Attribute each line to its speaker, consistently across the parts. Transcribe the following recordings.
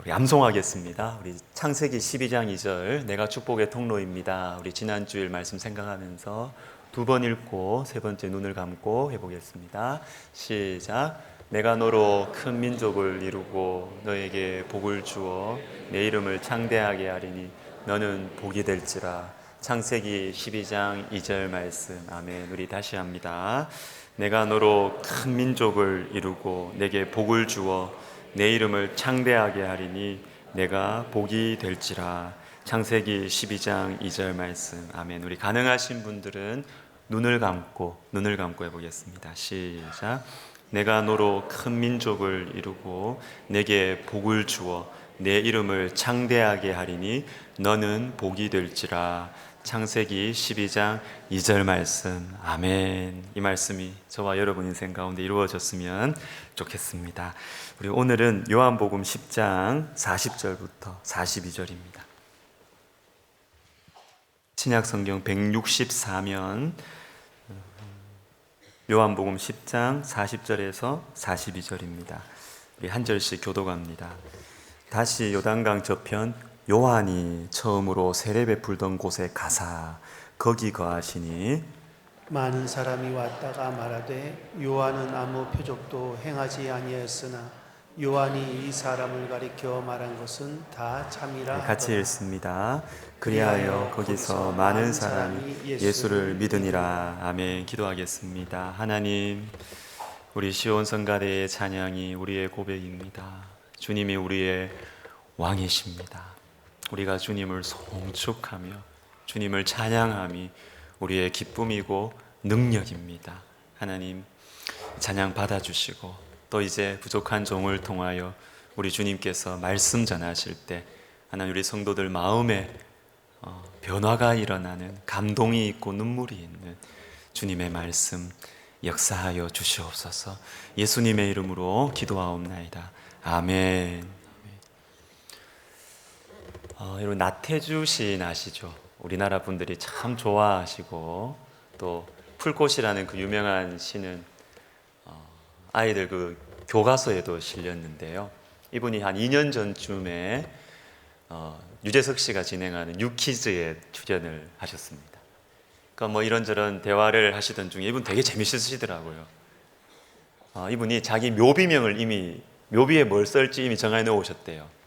Speaker 1: 우리 암송하겠습니다. 우리 창세기 12장 2절 내가 축복의 통로입니다. 우리 지난 주일 말씀 생각하면서 두 번 읽고 세 번째 눈을 감고 해보겠습니다. 시작. 내가 너로 큰 민족을 이루고 너에게 복을 주어 내 이름을 창대하게 하리니 너는 복이 될지라. 창세기 12장 2절 말씀. 아멘. 우리 다시 합니다. 내가 너로 큰 민족을 이루고 내게 복을 주어 내 이름을 창대하게 하리니 내가 복이 될지라. 창세기 12장 2절 말씀. 아멘. 우리 가능하신 분들은 눈을 감고 해보겠습니다. 시작. 내가 너로 큰 민족을 이루고 내게 복을 주어 내 이름을 창대하게 하리니 너는 복이 될지라. 창세기 12장 2절 말씀. 아멘. 이 말씀이 저와 여러분 인생 가운데 이루어졌으면 좋겠습니다. 우리 오늘은 요한복음 10장 40절부터 42절입니다. 신약성경 164면 요한복음 10장 40절에서 42절입니다. 우리 한 절씩 교독합니다. 다시 요단강 저편 요한이 처음으로 세례 베풀던 곳에 가사 거기 거하시니
Speaker 2: 많은 사람이 왔다가 말하되 요한은 아무 표적도 행하지 아니하였으나 요한이 이 사람을 가리켜 말한 것은 다 참이라.
Speaker 1: 같이 읽습니다. 그리하여 거기서 많은 사람이 예수를 믿으니라. 아멘. 기도하겠습니다. 하나님, 우리 시온 성가대의 찬양이 우리의 고백입니다. 주님이 우리의 왕이십니다. 우리가 주님을 송축하며 주님을 찬양함이 우리의 기쁨이고 능력입니다. 하나님, 찬양 받아주시고 또 이제 부족한 종을 통하여 우리 주님께서 말씀 전하실 때 하나님 우리 성도들 마음에 변화가 일어나는, 감동이 있고 눈물이 있는 주님의 말씀 역사하여 주시옵소서. 예수님의 이름으로 기도하옵나이다. 아멘. 여러분, 나태주 시인 아시죠? 우리나라 분들이 참 좋아하시고 또 풀꽃이라는 그 유명한 시는 아이들 그 교과서에도 실렸는데요. 이분이 한 2년 전쯤에 유재석 씨가 진행하는 유퀴즈에 출연을 하셨습니다. 그러니까 뭐 이런저런 대화를 하시던 중에 이분 되게 재밌으시더라고요. 이분이 자기 묘비명을 이미 묘비에 뭘 쓸지 이미 정해 놓으셨대요.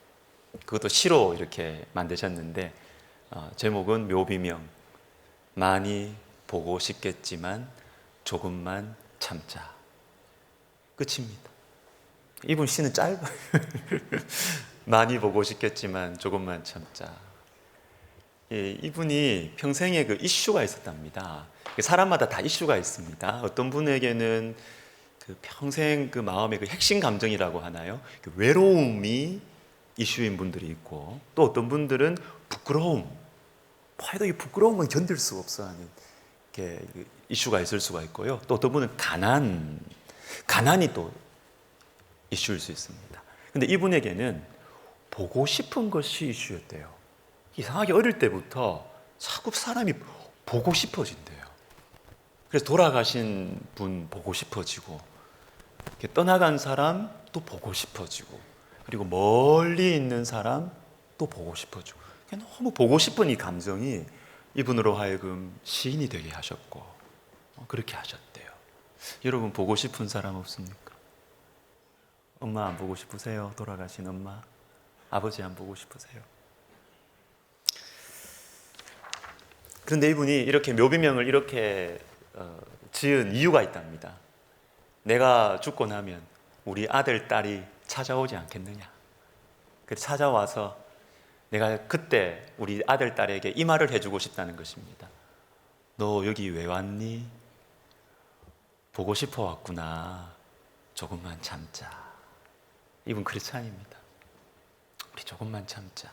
Speaker 1: 그것도 시로 이렇게 만드셨는데 제목은 묘비명. 많이 보고 싶겠지만 조금만 참자. 끝입니다. 이분 시는 짧아요. 많이 보고 싶겠지만 조금만 참자. 이분이 평생에 그 이슈가 있었답니다. 사람마다 다 이슈가 있습니다. 어떤 분에게는 그 평생 그 마음의 그 핵심 감정이라고 하나요? 그 외로움이 이슈인 분들이 있고, 또 어떤 분들은 부끄러움. 봐도 이 부끄러운 건 견딜 수가 없어 하는 이렇게 이슈가 있을 수가 있고요. 또 어떤 분은 가난이 또 이슈일 수 있습니다. 근데 이분에게는 보고 싶은 것이 이슈였대요. 이상하게 어릴 때부터 자꾸 사람이 보고 싶어진대요. 그래서 돌아가신 분 보고 싶어지고, 떠나간 사람 또 보고 싶어지고, 그리고 멀리 있는 사람 또 보고 싶어지고, 너무 보고 싶은 이 감정이 이분으로 하여금 시인이 되게 하셨고 그렇게 하셨대요. 여러분, 보고 싶은 사람 없습니까? 엄마 안 보고 싶으세요? 돌아가신 엄마. 아버지 안 보고 싶으세요? 그런데 이분이 이렇게 묘비명을 이렇게 지은 이유가 있답니다. 내가 죽고 나면 우리 아들, 딸이 찾아오지 않겠느냐. 그래서 찾아와서 내가 그때 우리 아들, 딸에게 이 말을 해주고 싶다는 것입니다. 너 여기 왜 왔니? 보고 싶어 왔구나. 조금만 참자. 이분 크리스찬입니다. 우리 조금만 참자.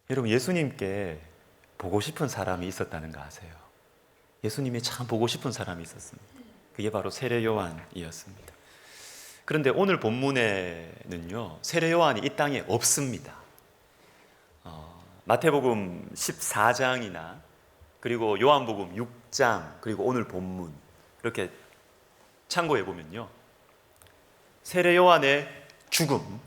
Speaker 1: 여러분, 예수님께 보고 싶은 사람이 있었다는 거 아세요? 예수님이 참 보고 싶은 사람이 있었습니다. 그게 바로 세례 요한이었습니다. 그런데 오늘 본문에는요, 세례 요한이 이 땅에 없습니다. 마태복음 14장이나 그리고 요한복음 6장 그리고 오늘 본문 이렇게 참고해 보면요, 세례 요한의 죽음,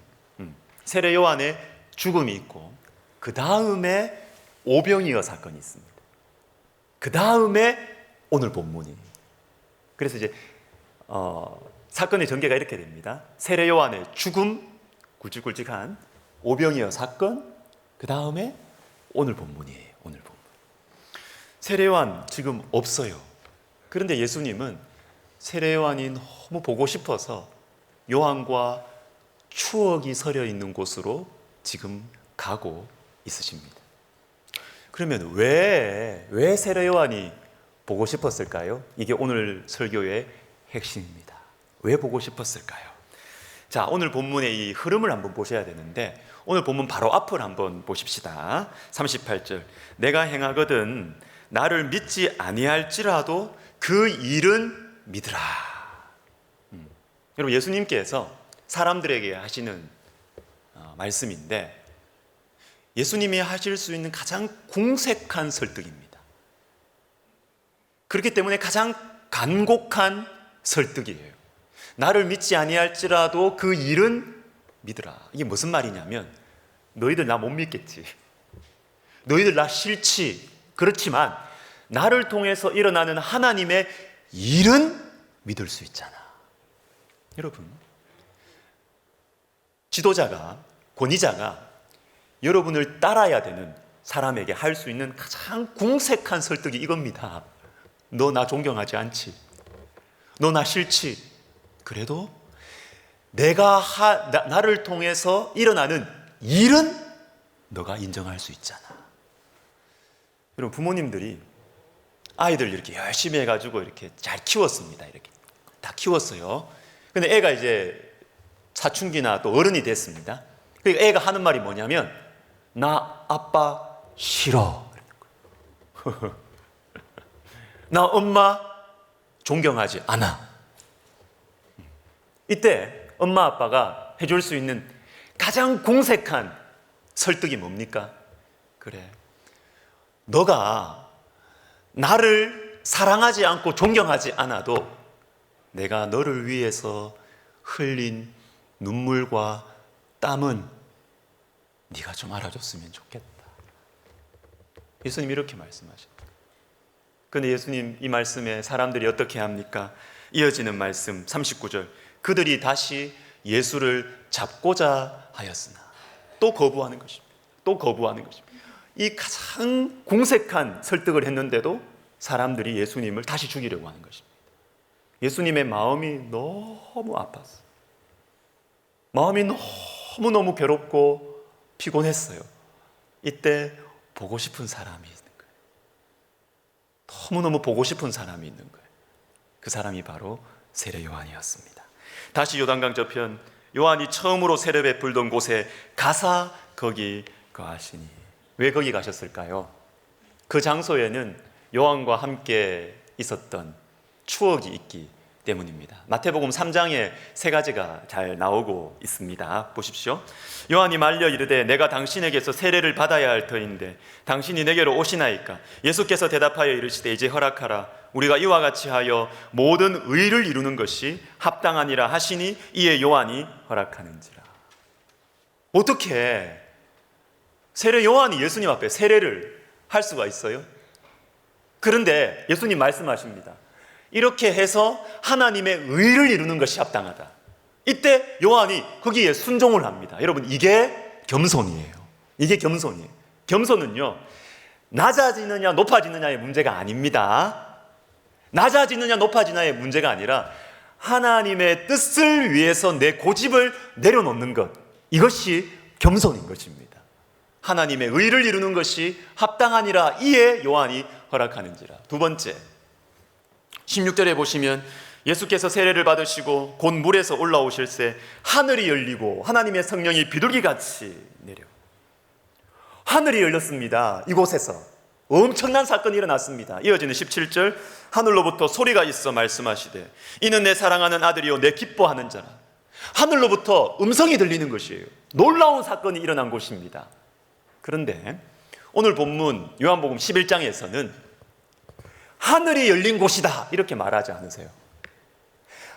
Speaker 1: 세례 요한의 죽음이 있고 그 다음에 오병이어 사건이 있습니다. 그 다음에 오늘 본문이. 그래서 이제 사건의 전개가 이렇게 됩니다. 세례 요한의 죽음, 굵직굵직한 오병이어 사건, 그 다음에 오늘 본문이에요. 오늘 본문. 세례 요한 지금 없어요. 그런데 예수님은 세례 요한이 너무 보고 싶어서 요한과 추억이 서려 있는 곳으로 지금 가고 있으십니다. 그러면 왜 세례 요한이 보고 싶었을까요? 이게 오늘 설교의 핵심입니다. 왜 보고 싶었을까요? 자, 오늘 본문의 이 흐름을 한번 보셔야 되는데 오늘 본문 바로 앞을 한번 보십시다. 38절. 내가 행하거든 나를 믿지 아니할지라도 그 일은 믿으라. 여러분, 예수님께서 사람들에게 하시는 말씀인데 예수님이 하실 수 있는 가장 궁색한 설득입니다. 그렇기 때문에 가장 간곡한 설득이에요. 나를 믿지 아니할지라도 그 일은 믿으라. 이게 무슨 말이냐면 너희들 나 못 믿겠지. 너희들 나 싫지. 그렇지만 나를 통해서 일어나는 하나님의 일은 믿을 수 있잖아. 여러분, 지도자가, 권위자가 여러분을 따라야 되는 사람에게 할 수 있는 가장 궁색한 설득이 이겁니다. 너 나 존경하지 않지? 너 나 싫지? 그래도 내가 나를 통해서 일어나는 일은 너가 인정할 수 있잖아. 여러분, 부모님들이 아이들 이렇게 열심히 해가지고 이렇게 잘 키웠습니다. 이렇게 다 키웠어요. 근데 애가 이제 사춘기나 또 어른이 됐습니다. 그러니까 애가 하는 말이 뭐냐면 나 아빠 싫어. 나 엄마 존경하지 않아. 이때 엄마 아빠가 해줄 수 있는 가장 궁색한 설득이 뭡니까? 그래, 너가 나를 사랑하지 않고 존경하지 않아도 내가 너를 위해서 흘린 눈물과 땀은 네가 좀 알아줬으면 좋겠다. 예수님 이렇게 말씀하십니다. 그런데 예수님 이 말씀에 사람들이 어떻게 합니까? 이어지는 말씀 39절. 그들이 다시 예수를 잡고자 하였으나 또 거부하는 것입니다. 또 거부하는 것입니다. 이 가장 궁색한 설득을 했는데도 사람들이 예수님을 다시 죽이려고 하는 것입니다. 예수님의 마음이 너무 아팠어요. 마음이 너무너무 괴롭고 피곤했어요. 이때 보고 싶은 사람이 있는 거예요. 너무너무 보고 싶은 사람이 있는 거예요. 그 사람이 바로 세례 요한이었습니다. 다시 요단강 저편, 요한이 처음으로 세례 베풀던 곳에 가사 거기 거하시니. 왜 거기 가셨을까요? 그 장소에는 요한과 함께 있었던 추억이 있기 때문입니다. 마태복음 3장에 세 가지가 잘 나오고 있습니다. 보십시오. 요한이 말려 이르되 내가 당신에게서 세례를 받아야 할 터인데 당신이 내게로 오시나이까? 예수께서 대답하여 이르시되 이제 허락하라. 우리가 이와 같이 하여 모든 의를 이루는 것이 합당하니라 하시니 이에 요한이 허락하는지라. 어떻게 세례 요한이 예수님 앞에 세례를 할 수가 있어요? 그런데 예수님 말씀하십니다. 이렇게 해서 하나님의 의를 이루는 것이 합당하다. 이때 요한이 거기에 순종을 합니다. 여러분, 이게 겸손이에요. 이게 겸손이에요. 겸손은요, 낮아지느냐 높아지느냐의 문제가 아닙니다. 낮아지느냐 높아지느냐의 문제가 아니라 하나님의 뜻을 위해서 내 고집을 내려놓는 것, 이것이 겸손인 것입니다. 하나님의 의를 이루는 것이 합당하니라 이에 요한이 허락하는지라. 두 번째, 16절에 보시면 예수께서 세례를 받으시고 곧 물에서 올라오실새 하늘이 열리고 하나님의 성령이 비둘기같이 내려. 하늘이 열렸습니다. 이곳에서 엄청난 사건이 일어났습니다. 이어지는 17절, 하늘로부터 소리가 있어 말씀하시되 이는 내 사랑하는 아들이요 내 기뻐하는 자라. 하늘로부터 음성이 들리는 것이에요. 놀라운 사건이 일어난 곳입니다. 그런데 오늘 본문 요한복음 11장에서는 하늘이 열린 곳이다 이렇게 말하지 않으세요.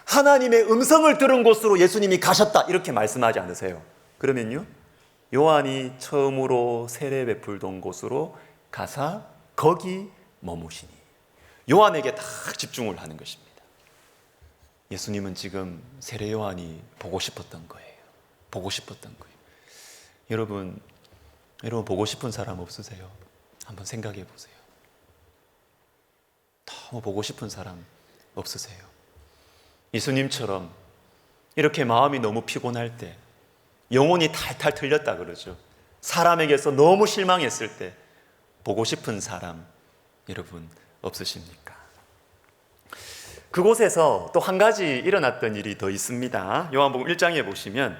Speaker 1: 하나님의 음성을 들은 곳으로 예수님이 가셨다 이렇게 말씀하지 않으세요. 그러면요, 요한이 처음으로 세례 베풀던 곳으로 가사 거기 머무시니. 요한에게 딱 집중을 하는 것입니다. 예수님은 지금 세례 요한이 보고 싶었던 거예요. 보고 싶었던 거예요. 여러분 보고 싶은 사람 없으세요? 한번 생각해 보세요. 너무 보고 싶은 사람 없으세요? 예수님처럼 이렇게 마음이 너무 피곤할 때, 영혼이 탈탈 틀렸다 그러죠. 사람에게서 너무 실망했을 때 보고 싶은 사람 여러분 없으십니까? 그곳에서 또 한 가지 일어났던 일이 더 있습니다. 요한복음 1장에 보시면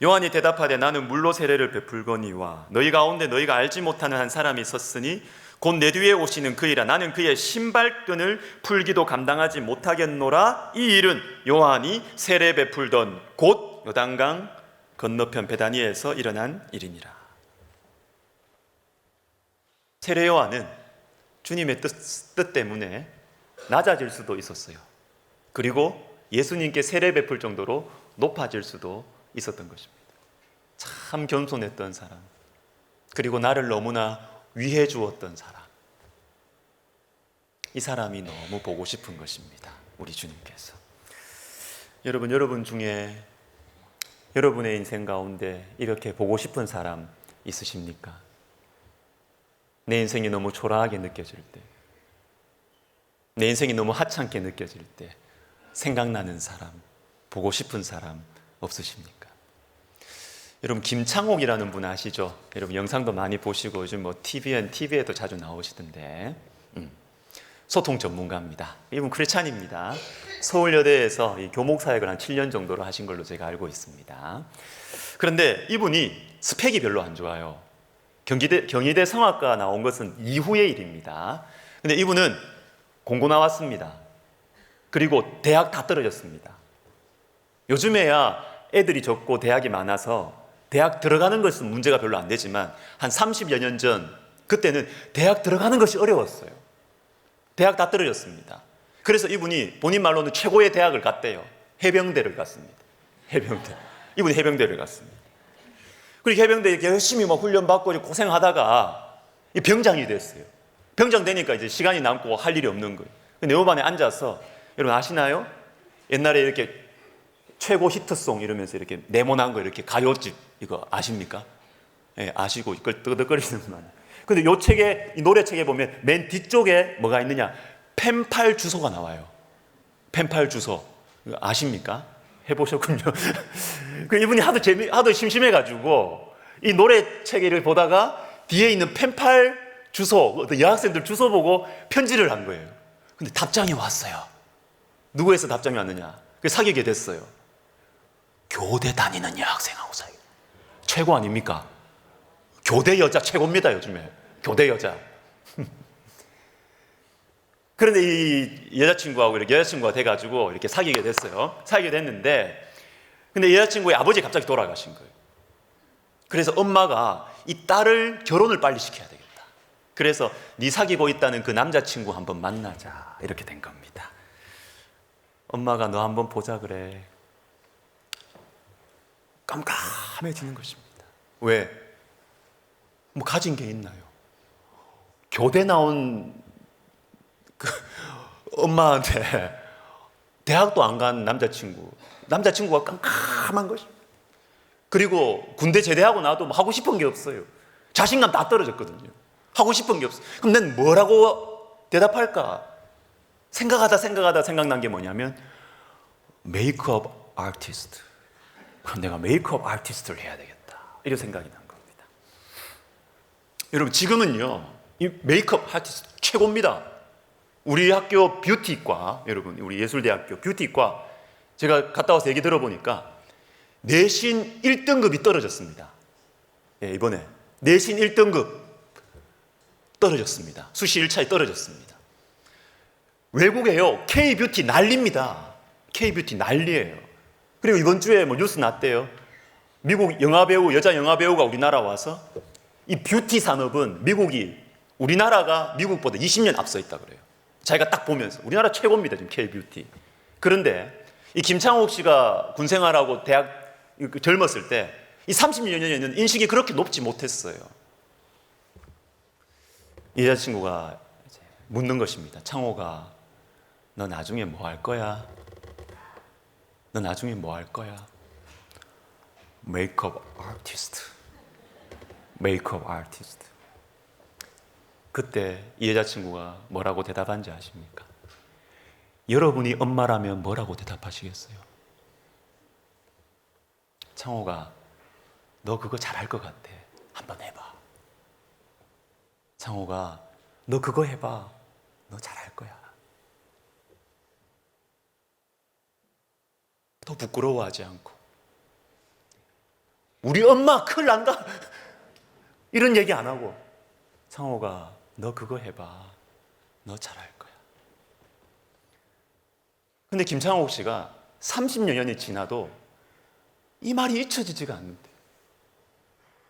Speaker 1: 요한이 대답하되 나는 물로 세례를 베풀거니와 너희 가운데 너희가 알지 못하는 한 사람이 섰으니 곧 내 뒤에 오시는 그이라. 나는 그의 신발끈을 풀기도 감당하지 못하겠노라. 이 일은 요한이 세례 베풀던 곧 요단강 건너편 베다니에서 일어난 일이니라. 세례 요한은 주님의 뜻 때문에 낮아질 수도 있었어요. 그리고 예수님께 세례 베풀 정도로 높아질 수도 있었던 것입니다. 참 겸손했던 사람, 그리고 나를 너무나 위해 주었던 사람, 이 사람이 너무 보고 싶은 것입니다. 우리 주님께서. 여러분 중에 여러분의 인생 가운데 이렇게 보고 싶은 사람 있으십니까? 내 인생이 너무 초라하게 느껴질 때, 내 인생이 너무 하찮게 느껴질 때 생각나는 사람, 보고 싶은 사람 없으십니까? 여러분 김창옥이라는 분 아시죠? 여러분 영상도 많이 보시고 요즘 뭐 TV에도 자주 나오시던데 소통 전문가입니다. 이분 크리스찬입니다. 서울여대에서 교목사역을 한 7년 정도로 하신 걸로 제가 알고 있습니다. 그런데 이분이 스펙이 별로 안 좋아요. 경희대 성악과 나온 것은 이후의 일입니다. 근데 이분은 공고 나왔습니다. 그리고 대학 다 떨어졌습니다. 요즘에야 애들이 적고 대학이 많아서 대학 들어가는 것은 문제가 별로 안 되지만 한 30여 년 전 그때는 대학 들어가는 것이 어려웠어요. 대학 다 떨어졌습니다. 그래서 이분이 본인 말로는 최고의 대학을 갔대요. 해병대를 갔습니다. 해병대. 이분이 해병대를 갔습니다. 그리고 해병대에 이렇게 열심히 막 훈련받고 고생하다가 병장이 됐어요. 병장 되니까 이제 시간이 남고 할 일이 없는 거예요. 네모반에 앉아서, 여러분 아시나요? 옛날에 이렇게 최고 히트송 이러면서 이렇게 네모난 거 이렇게 가요집 이거 아십니까? 예, 아시고 이걸 뜨덕거리는구만. 근데 요 책에, 이 노래책에 보면 맨 뒤쪽에 뭐가 있느냐? 펜팔 주소가 나와요. 펜팔 주소. 이거 아십니까? 해보셨군요. 그 이분이 하도 심심해가지고 이 노래책을 보다가 뒤에 있는 펜팔 주소, 여학생들 주소 보고 편지를 한 거예요. 근데 답장이 왔어요. 누구에서 답장이 왔느냐? 사귀게 됐어요. 교대 다니는 여학생하고 사귀게. 최고 아닙니까? 교대 여자 최고입니다, 요즘에. 교대 여자. 그런데 이 여자친구하고 이렇게 여자친구가 돼가지고 이렇게 사귀게 됐어요. 사귀게 됐는데, 근데 여자친구의 아버지가 갑자기 돌아가신 거예요. 그래서 엄마가 이 딸을 결혼을 빨리 시켜야 되겠다. 그래서 네 사귀고 있다는 그 남자친구 한번 만나자. 이렇게 된 겁니다. 엄마가 너 한번 보자 그래. 깜깜해지는 것입니다. 왜? 뭐 가진 게 있나요? 교대 나온 그 엄마한테 대학도 안 간 남자친구가 깜깜한 것입니다. 그리고 군대 제대하고 나도 뭐 하고 싶은 게 없어요. 자신감 다 떨어졌거든요. 하고 싶은 게 없어요. 그럼 난 뭐라고 대답할까? 생각하다 생각난 게 뭐냐면 메이크업 아티스트. 그럼 내가 메이크업 아티스트를 해야 되겠다. 이런 생각이 난 겁니다. 여러분 지금은요, 이 메이크업 아티스트 최고입니다. 우리 학교 뷰티과, 여러분 우리 예술대학교 뷰티과 제가 갔다 와서 얘기 들어보니까 내신 1등급이 떨어졌습니다. 예, 이번에 내신 1등급 떨어졌습니다. 수시 1차에 떨어졌습니다. 외국에요, K-뷰티 난리입니다. K-뷰티 난리예요. 그리고 이번 주에 뭐 뉴스 났대요. 미국 영화배우, 여자 영화배우가 우리나라 와서 이 뷰티 산업은 우리나라가 미국보다 20년 앞서 있다 그래요. 자기가 딱 보면서 우리나라 최고입니다, 지금 K-뷰티. 그런데 이 김창옥 씨가 군 생활하고 대학 젊었을 때 이 30년에는 인식이 그렇게 높지 못했어요. 이 여자친구가 묻는 것입니다. 창호가 너 나중에 뭐 할 거야? 너 나중에 뭐 할 거야? 메이크업 아티스트. 메이크업 아티스트. 그때 이 여자친구가 뭐라고 대답한지 아십니까? 여러분이 엄마라면 뭐라고 대답하시겠어요? 창호가 너 그거 잘할 것 같아. 한번 해봐. 창호가 너 그거 해봐. 너 잘할 거야. 더 부끄러워하지 않고 우리 엄마 큰일 난다 이런 얘기 안 하고 창호가 너 그거 해봐. 너 잘할 거야. 근데 김창옥 씨가 30여 년이 지나도 이 말이 잊혀지지가 않는데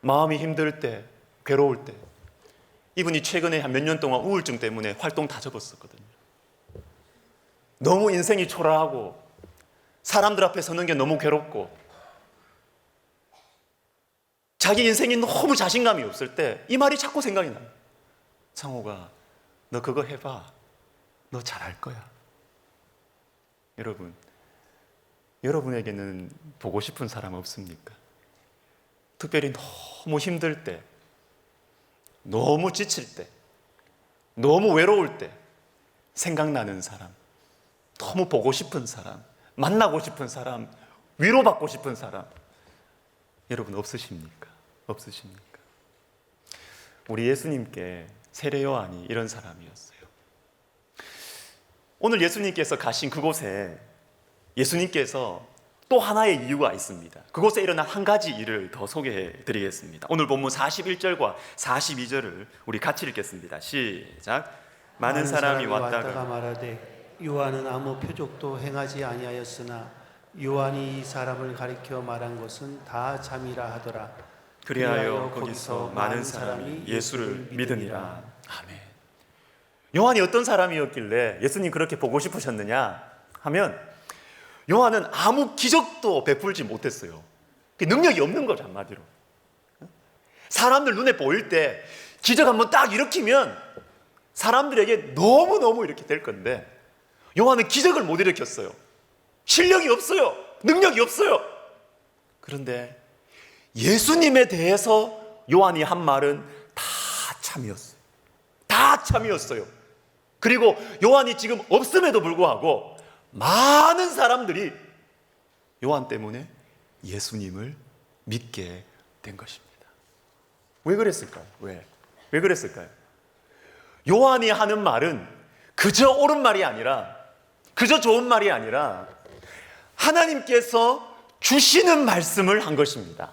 Speaker 1: 마음이 힘들 때, 괴로울 때 이분이 최근에 한 몇 년 동안 우울증 때문에 활동 다 접었었거든요. 너무 인생이 초라하고 사람들 앞에 서는 게 너무 괴롭고 자기 인생이 너무 자신감이 없을 때 이 말이 자꾸 생각이 나요. 창호가 너 그거 해봐. 너 잘할 거야. 여러분, 여러분에게는 보고 싶은 사람 없습니까? 특별히 너무 힘들 때, 너무 지칠 때, 너무 외로울 때 생각나는 사람, 너무 보고 싶은 사람, 만나고 싶은 사람, 위로받고 싶은 사람 여러분 없으십니까? 없으십니까? 우리 예수님께 세례 요한이 이런 사람이었어요. 오늘 예수님께서 가신 그곳에 예수님께서 또 하나의 이유가 있습니다. 그곳에 일어난 한 가지 일을 더 소개해 드리겠습니다. 오늘 본문 41절과 42절을 우리 같이 읽겠습니다. 시작. 많은 사람이 왔다가
Speaker 2: 말하되 요한은 아무 표적도 행하지 아니하였으나 요한이 이 사람을 가리켜 말한 것은 다 참이라 하더라.
Speaker 1: 그리하여 거기서 많은 사람이 예수를 믿으니라. 아멘. 요한이 어떤 사람이었길래 예수님 그렇게 보고 싶으셨느냐 하면 요한은 아무 기적도 베풀지 못했어요. 능력이 없는 거죠, 한마디로. 사람들 눈에 보일 때 기적 한번 딱 일으키면 사람들에게 너무너무 이렇게 될 건데 요한은 기적을 못 일으켰어요. 실력이 없어요. 능력이 없어요. 그런데 예수님에 대해서 요한이 한 말은 다 참이었어요. 다 참이었어요. 그리고 요한이 지금 없음에도 불구하고 많은 사람들이 요한 때문에 예수님을 믿게 된 것입니다. 왜 그랬을까요? 왜 그랬을까요? 요한이 하는 말은 그저 옳은 말이 아니라, 그저 좋은 말이 아니라 하나님께서 주시는 말씀을 한 것입니다.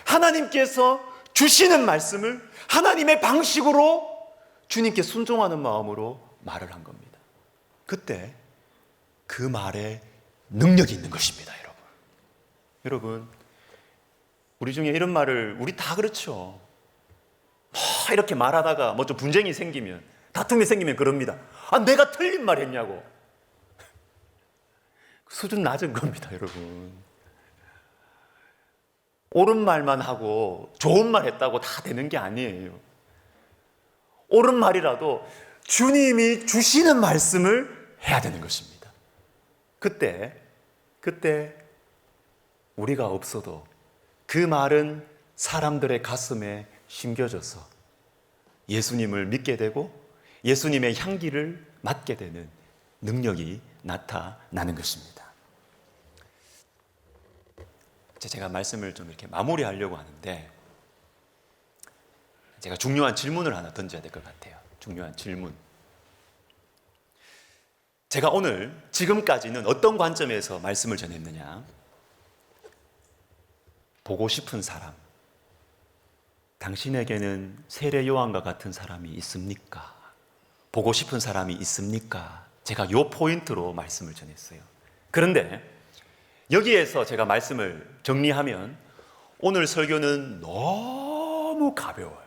Speaker 1: 하나님께서 주시는 말씀을 하나님의 방식으로 주님께 순종하는 마음으로 말을 한 겁니다. 그때 그 말에 능력이 있는 것입니다, 여러분. 여러분, 우리 중에 이런 말을 우리 다 그렇죠. 이렇게 말하다가 뭐 좀 분쟁이 생기면, 다툼이 생기면 그럽니다. 아, 내가 틀린 말 했냐고. 수준 낮은 겁니다, 여러분. 옳은 말만 하고 좋은 말 했다고 다 되는 게 아니에요. 옳은 말이라도 주님이 주시는 말씀을 해야 되는 것입니다. 그때 우리가 없어도 그 말은 사람들의 가슴에 심겨져서 예수님을 믿게 되고 예수님의 향기를 맡게 되는 능력이 나타나는 것입니다. 제가 말씀을 좀 이렇게 마무리하려고 하는데 제가 중요한 질문을 하나 던져야 될 것 같아요. 중요한 질문. 제가 오늘 지금까지는 어떤 관점에서 말씀을 전했느냐? 보고 싶은 사람. 당신에게는 세례 요한과 같은 사람이 있습니까? 보고 싶은 사람이 있습니까? 제가 요 포인트로 말씀을 전했어요. 그런데 여기에서 제가 말씀을 정리하면 오늘 설교는 너무 가벼워요.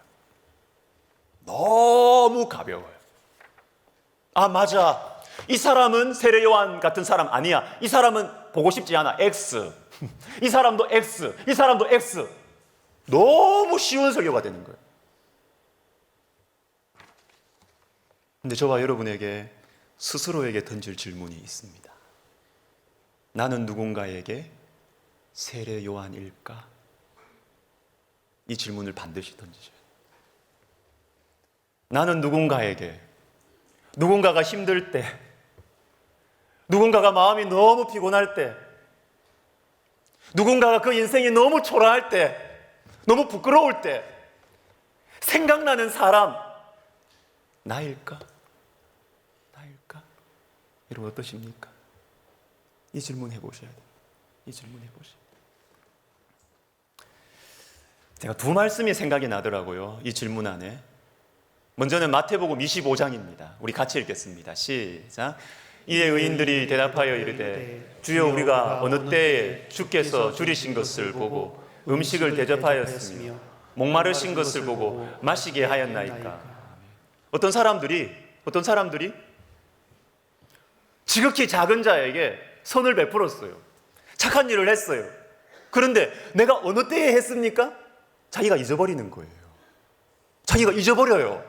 Speaker 1: 너무 가벼워요. 아, 맞아. 이 사람은 세례 요한 같은 사람 아니야. 이 사람은 보고 싶지 않아. X. 이 사람도 X. 이 사람도 X. 너무 쉬운 설교가 되는 거예요. 근데 저와 여러분에게 스스로에게 던질 질문이 있습니다. 나는 누군가에게 세례 요한일까? 이 질문을 반드시 던지셔야 돼요. 나는 누군가가 힘들 때, 누군가가 마음이 너무 피곤할 때, 누군가가 그 인생이 너무 초라할 때, 너무 부끄러울 때 생각나는 사람 나일까? 여러분 어떠십니까? 이 질문 해보셔야 돼요. 이 질문 해보셔야 돼요. 제가 두 말씀이 생각이 나더라고요. 이 질문 안에. 먼저는 마태복음 25장입니다. 우리 같이 읽겠습니다. 시작. 이에 의인들이 대답하여 이르되 주여 우리가 어느 때에 주께서 줄이신 것을 보고 음식을 대접하였으며 목마르신 것을 보고 마시게 하였나이까. 어떤 사람들이 지극히 작은 자에게 선을 베풀었어요. 착한 일을 했어요. 그런데 내가 어느 때에 했습니까? 자기가 잊어버리는 거예요. 자기가 잊어버려요.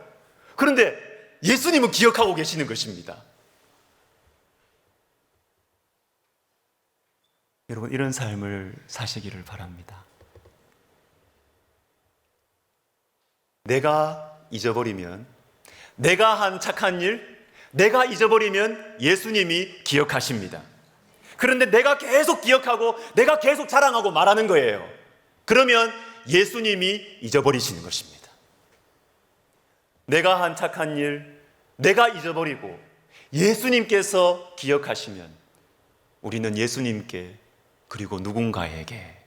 Speaker 1: 그런데 예수님은 기억하고 계시는 것입니다. 여러분 이런 삶을 사시기를 바랍니다. 내가 잊어버리면, 내가 한 착한 일, 내가 잊어버리면 예수님이 기억하십니다. 그런데 내가 계속 기억하고 내가 계속 자랑하고 말하는 거예요. 그러면 예수님이 잊어버리시는 것입니다. 내가 한 착한 일, 내가 잊어버리고 예수님께서 기억하시면 우리는 예수님께 그리고 누군가에게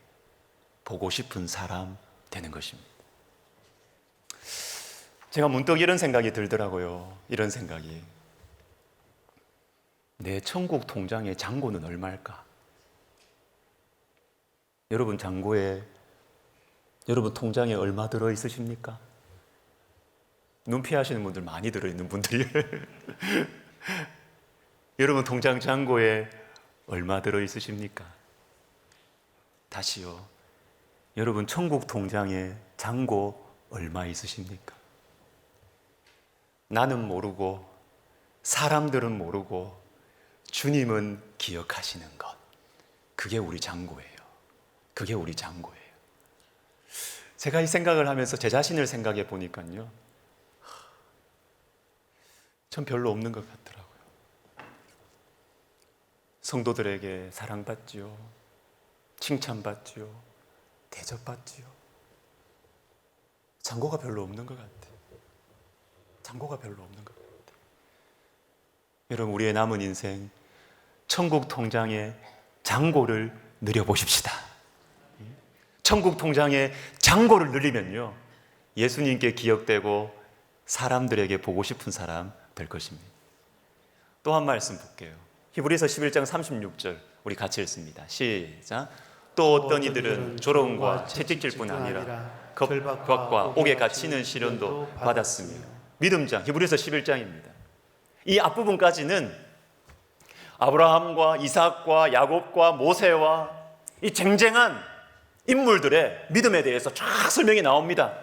Speaker 1: 보고 싶은 사람 되는 것입니다. 제가 문득 이런 생각이 들더라고요. 이런 생각이. 내 천국 통장의 잔고는 얼마일까? 여러분 여러분 통장에 얼마 들어 있으십니까? 눈 피하시는 분들 많이 들어있는 분들이 여러분 통장 잔고에 얼마 들어 있으십니까? 다시요. 여러분 천국 통장에 잔고 얼마 있으십니까? 나는 모르고 사람들은 모르고 주님은 기억하시는 것. 그게 우리 잔고예요. 그게 우리 잔고예요. 제가 이 생각을 하면서 제 자신을 생각해 보니까요. 전 별로 없는 것 같더라고요. 성도들에게 사랑받지요. 칭찬받지요. 대접받지요. 잔고가 별로 없는 것 같아요. 잔고가 별로 없는 것 같아요. 여러분 우리의 남은 인생 천국 통장에 잔고를 늘려보십시다. 천국 통장에 잔고를 늘리면요 예수님께 기억되고 사람들에게 보고 싶은 사람 될 것입니다. 또 한 말씀 볼게요. 히브리서 11장 36절 우리 같이 읽습니다. 시작. 또 어떤 이들은 조롱과 채찍질 뿐 아니라 겁과 옥에 갇히는 시련도 받았으며. 믿음장 히브리서 11장입니다. 이 앞부분까지는 아브라함과 이삭과 야곱과 모세와 이 쟁쟁한 인물들의 믿음에 대해서 쫙 설명이 나옵니다.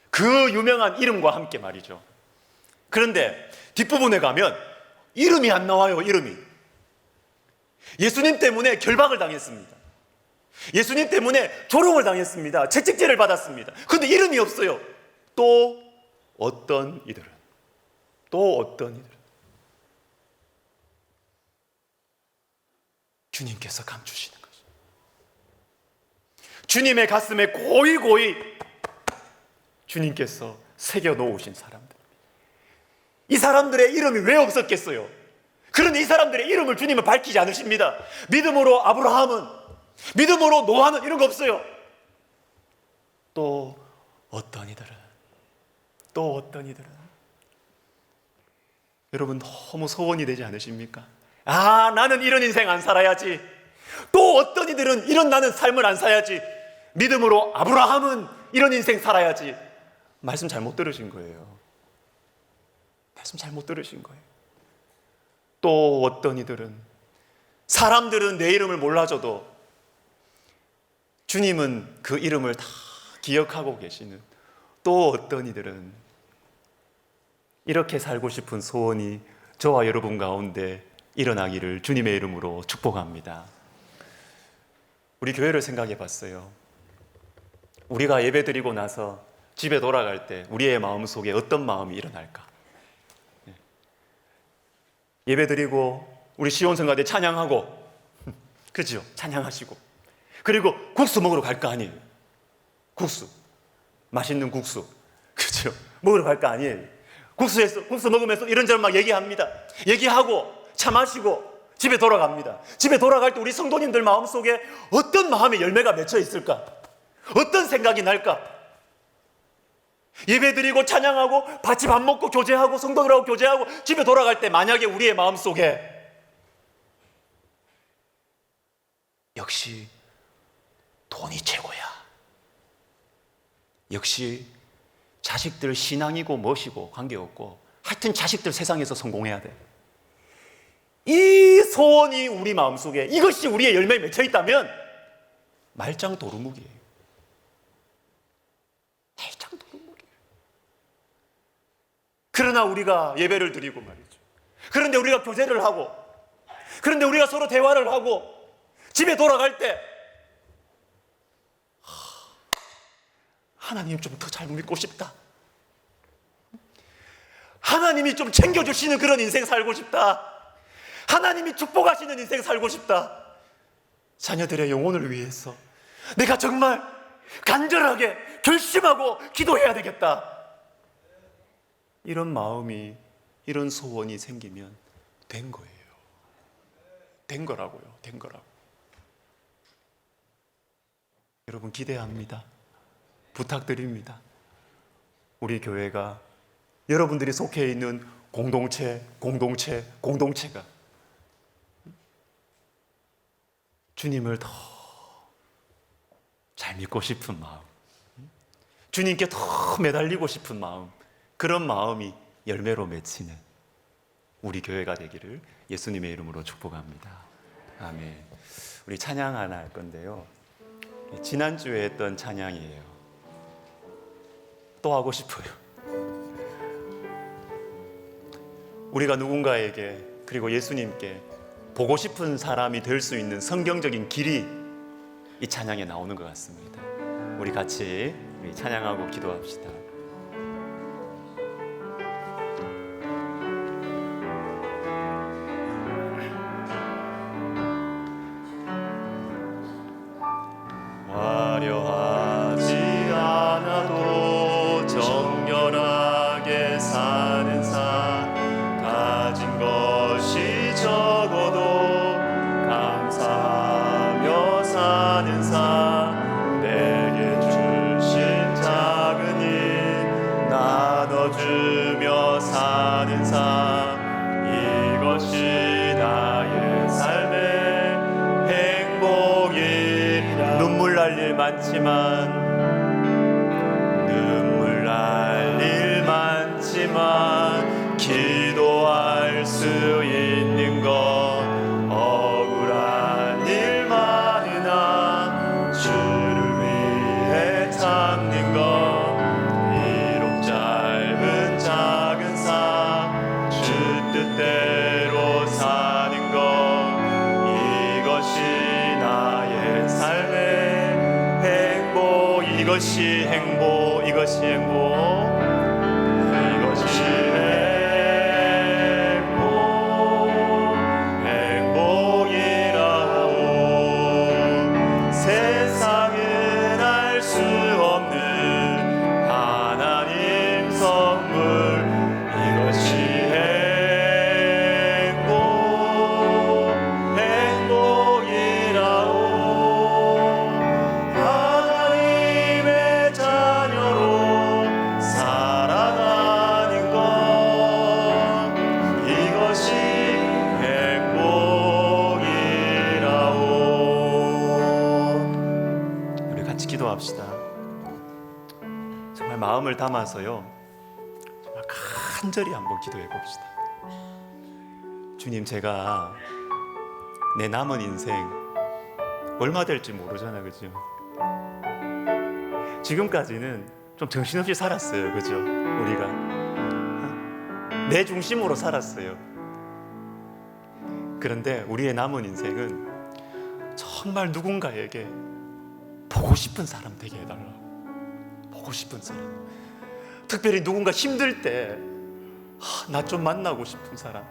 Speaker 1: 그 유명한 이름과 함께 말이죠. 그런데 뒷부분에 가면 이름이 안 나와요. 이름이. 예수님 때문에 결박을 당했습니다. 예수님 때문에 조롱을 당했습니다. 채찍질을 받았습니다. 그런데 이름이 없어요. 또 어떤 이들은 주님께서 감추시는 거죠. 주님의 가슴에 고이 주님께서 새겨 놓으신 사람들. 이 사람들의 이름이 왜 없었겠어요? 그런데 이 사람들의 이름을 주님은 밝히지 않으십니다. 믿음으로 아브라함은, 믿음으로 노아는 이런 거 없어요. 또 어떤 이들은 여러분 너무 소원이 되지 않으십니까? 아, 나는 이런 인생 안 살아야지. 또 어떤 이들은 이런 나는 삶을 안 살아야지. 믿음으로 아브라함은 이런 인생 살아야지. 말씀 잘못 들으신 거예요. 말씀 잘못 들으신 거예요. 또 어떤 이들은 사람들은 내 이름을 몰라줘도 주님은 그 이름을 다 기억하고 계시는 또 어떤 이들은 이렇게 살고 싶은 소원이 저와 여러분 가운데 일어나기를 주님의 이름으로 축복합니다. 우리 교회를 생각해 봤어요. 우리가 예배 드리고 나서 집에 돌아갈 때 우리의 마음속에 어떤 마음이 일어날까? 예배 드리고 우리 시온성가대 찬양하고 그죠? 찬양하시고 그리고 국수 먹으러 갈 거 아니에요. 국수, 맛있는 국수, 그죠? 먹으러 갈 거 아니에요. 국수 먹으면서 이런저런 막 얘기합니다. 얘기하고 차 마시고 집에 돌아갑니다. 집에 돌아갈 때 우리 성도님들 마음속에 어떤 마음의 열매가 맺혀 있을까? 어떤 생각이 날까? 예배 드리고 찬양하고 같이 밥 먹고 교제하고 성도들하고 교제하고 집에 돌아갈 때 만약에 우리의 마음속에 역시 돈이 최고야. 역시 자식들 신앙이고 멋이고 관계없고 하여튼 자식들 세상에서 성공해야 돼. 이 소원이 우리 마음속에 이것이 우리의 열매에 맺혀 있다면 말짱 도루묵이에요. 말짱 도루묵이에요. 그러나 우리가 예배를 드리고 말이죠. 그런데 우리가 교제를 하고 그런데 우리가 서로 대화를 하고 집에 돌아갈 때 하나님 좀 더 잘 믿고 싶다. 하나님이 좀 챙겨주시는 그런 인생 살고 싶다. 하나님이 축복하시는 인생 살고 싶다. 자녀들의 영혼을 위해서 내가 정말 간절하게 결심하고 기도해야 되겠다. 이런 마음이 이런 소원이 생기면 된 거예요. 된 거라고요. 된 거라고. 여러분 기대합니다. 부탁드립니다. 우리 교회가 여러분들이 속해 있는 공동체가 주님을 더 잘 믿고 싶은 마음, 주님께 더 매달리고 싶은 마음, 그런 마음이 열매로 맺히는 우리 교회가 되기를 예수님의 이름으로 축복합니다. 아멘. 우리 찬양 하나 할 건데요. 지난주에 했던 찬양이에요. 또 하고 싶어요. 우리가 누군가에게 그리고 예수님께 보고 싶은 사람이 될 수 있는 성경적인 길이 이 찬양에 나오는 것 같습니다. 우리 같이 찬양하고 기도합시다. 화려하지 않아도 정결하게 사는 삶, 가진 것이 적어도 감사하며 사는 삶, 내게 주신 작은 일 나눠주며 사는 삶, 이것이 나의 삶의 행복이라. 눈물 날 일 많지만 기도할 수 있는 것, 억울한 일 많으나 주를 위해 참는 것, 비록 짧은 작은 삶 주 뜻대로 사는 것, 이것이 나의 삶의 행복. 이것이 행복. 이것이 행복. 기도합시다. 정말 마음을 담아서요, 정말 간절히 한번 기도해 봅시다. 주님, 제가 내 남은 인생 얼마 될지 모르잖아, 그죠? 지금까지는 좀 정신없이 살았어요, 그죠? 우리가 내 중심으로 살았어요. 그런데 우리의 남은 인생은 정말 누군가에게 보고 싶은 사람 되게 해달라고. 보고 싶은 사람, 특별히 누군가 힘들 때 나 좀 만나고 싶은 사람,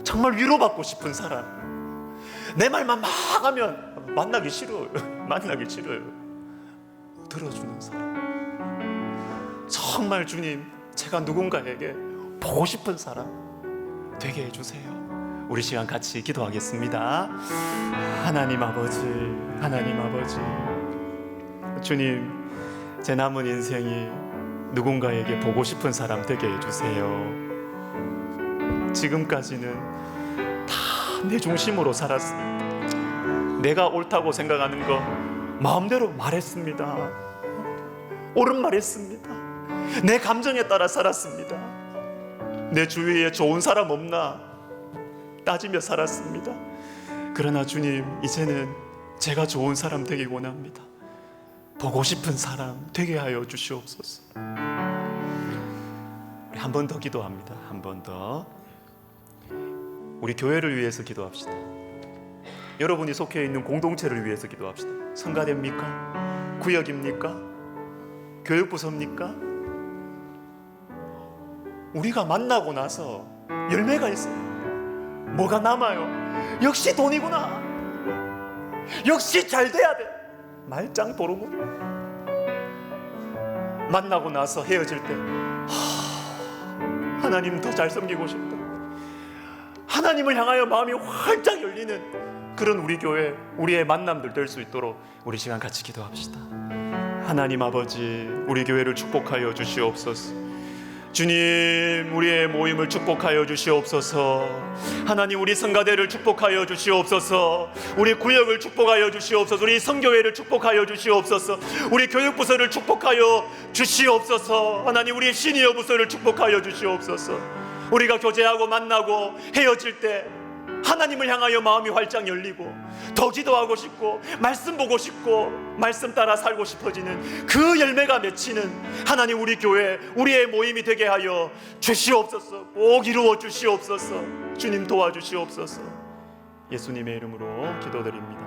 Speaker 1: 정말 위로받고 싶은 사람, 내 말만 막 하면 만나기 싫어요. 만나기 싫어요. 들어주는 사람. 정말 주님, 제가 누군가에게 보고 싶은 사람 되게 해주세요. 우리 시간 같이 기도하겠습니다. 하나님 아버지, 하나님 아버지, 주님, 제 남은 인생이 누군가에게 보고 싶은 사람 되게 해주세요. 지금까지는 다 내 중심으로 살았습니다. 내가 옳다고 생각하는 거 마음대로 말했습니다. 옳은 말 했습니다. 내 감정에 따라 살았습니다. 내 주위에 좋은 사람 없나 따지며 살았습니다. 그러나 주님, 이제는 제가 좋은 사람 되기 원합니다. 보고 싶은 사람 되게 하여 주시옵소서. 우리 한 번 더 기도합니다. 한 번 더. 우리 교회를 위해서 기도합시다. 여러분이 속해 있는 공동체를 위해서 기도합시다. 성가대입니까? 구역입니까? 교육부서입니까? 우리가 만나고 나서 열매가 있어요. 뭐가 남아요? 역시 돈이구나. 역시 잘 돼야 돼. 말짱 도루묵. 만나고 나서 헤어질 때 하나님 더 잘 섬기고 싶다. 하나님을 향하여 마음이 활짝 열리는 그런 우리 교회, 우리의 만남들 될 수 있도록 우리 시간 같이 기도합시다. 하나님 아버지, 우리 교회를 축복하여 주시옵소서. 주님, 우리의 모임을 축복하여 주시옵소서. 하나님, 우리 성가대를 축복하여 주시옵소서. 우리 구역을 축복하여 주시옵소서. 우리 성교회를 축복하여 주시옵소서. 우리 교육부서를 축복하여 주시옵소서. 하나님, 우리 시니어 부서를 축복하여 주시옵소서. 우리가 교제하고 만나고 헤어질 때 하나님을 향하여 마음이 활짝 열리고 더 기도하고 싶고 말씀 보고 싶고 말씀 따라 살고 싶어지는 그 열매가 맺히는 하나님, 우리 교회, 우리의 모임이 되게 하여 주시옵소서. 꼭 이루어 주시옵소서. 주님 도와주시옵소서. 예수님의 이름으로 기도드립니다.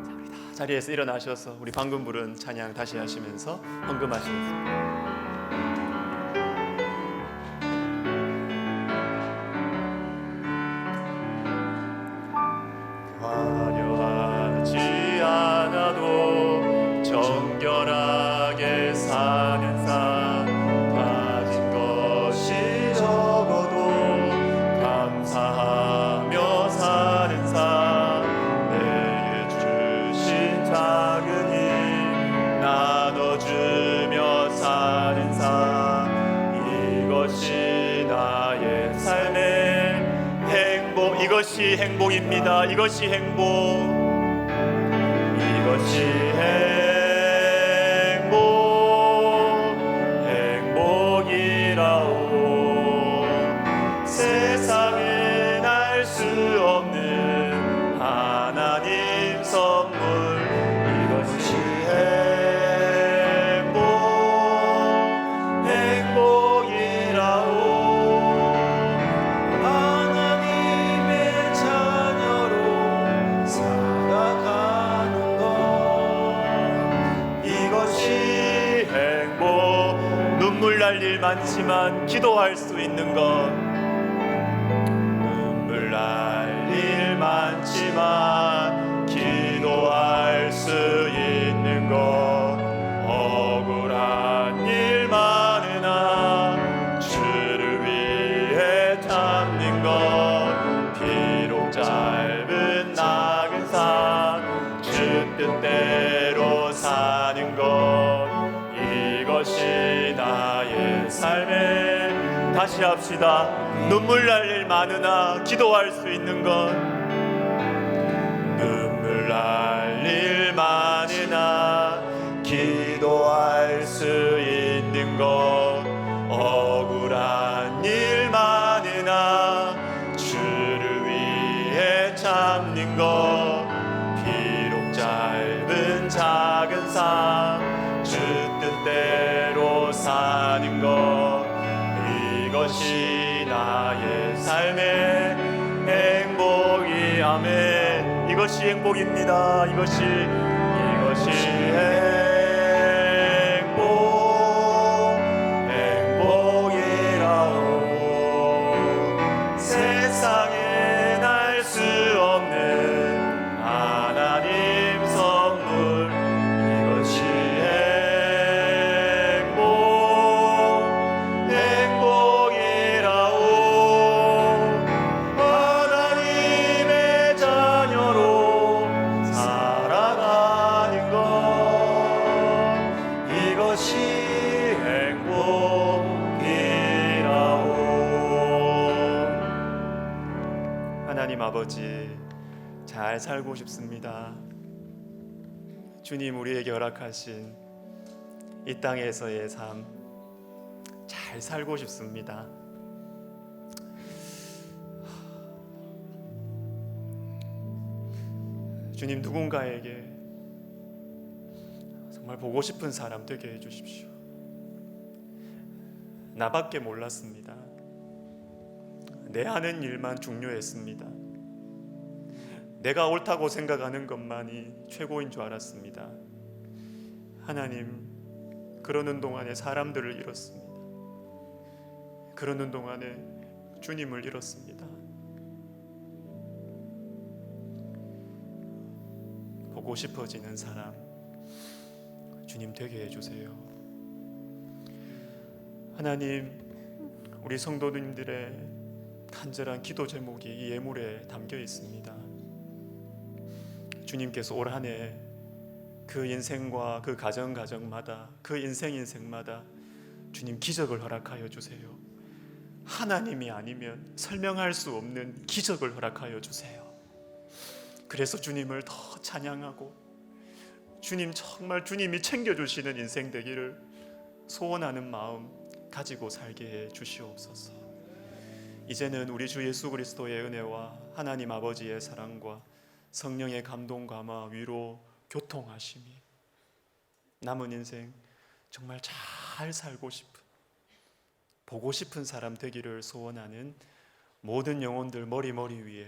Speaker 1: 자, 우리 다 자리에서 일어나셔서 우리 방금 부른 찬양 다시 하시면서 헌금하시겠습니다. 화려하지 않아도 정결하게 사는 삶, 가진 것이 적어도 감사하며 사는 삶, 내게 주신 작은 힘 나눠주며 사는 삶, 이것이 나의 삶의 행복, 이것이 행복입니다. 이것이 행복, 이것이 행복, 행복이라오. 세상엔 알 수 없는 하나님 선물, 이것이 행복, 행복이라오. 눈물 날 일 많지만 기도할 수 있는 것, 눈물 날 일 많지만 기도할 수 있는 것, 억울한 일 많으나 주를 위해 참는 것, 비록 짧은 나은 삶 주 뜻대로 사는 것, 이것이 나의 삶에, 다시 합시다. 눈물 날 일 많으나 기도할 수 있는 것, 눈물 날 일 많으나 기도할 수 있는 것, 억울한 일 많으나 작은 삶, 주 뜻대로 사는 것, 이것이 나의 삶의 행복이. 아멘. 이것이 행복입니다. 이것이 행복이라오. 세상엔 알 수 없는 하나님 선물, 이것이 행복이라오. 하나님의 자녀로 살아가는 것, 이것이 행복이라오. 하나님 아버지, 잘 살고 싶습니다. 주님 우리에게 허락하신 이 땅에서의 삶, 잘 살고 싶습니다. 주님, 누군가에게 정말 보고 싶은 사람 되게 해주십시오. 나밖에 몰랐습니다. 내 하는 일만 중요했습니다. 내가 옳다고 생각하는 것만이 최고인 줄 알았습니다. 하나님, 그러는 동안에 사람들을 잃었습니다. 그러는 동안에 주님을 잃었습니다. 보고 싶어지는 사람, 주님 되게 해주세요. 하나님, 우리 성도님들의 간절한 기도 제목이 이 예물에 담겨 있습니다. 주님께서 올 한 해 그 인생과 그 가정마다, 그 인생마다 주님 기적을 허락하여 주세요. 하나님이 아니면 설명할 수 없는 기적을 허락하여 주세요. 그래서 주님을 더 찬양하고, 주님 정말 주님이 챙겨주시는 인생 되기를 소원하는 마음 가지고 살게 해 주시옵소서. 이제는 우리 주 예수 그리스도의 은혜와 하나님 아버지의 사랑과 성령의 감동, 감화, 위로, 교통하심이 남은 인생 정말 잘 살고 싶은, 보고 싶은 사람 되기를 소원하는 모든 영혼들 머리 위에,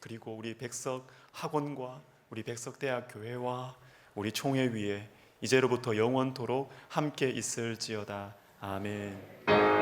Speaker 1: 그리고 우리 백석 학원과 우리 백석대학 교회와 우리 총회 위에 이제로부터 영원토록 함께 있을지어다. 아멘.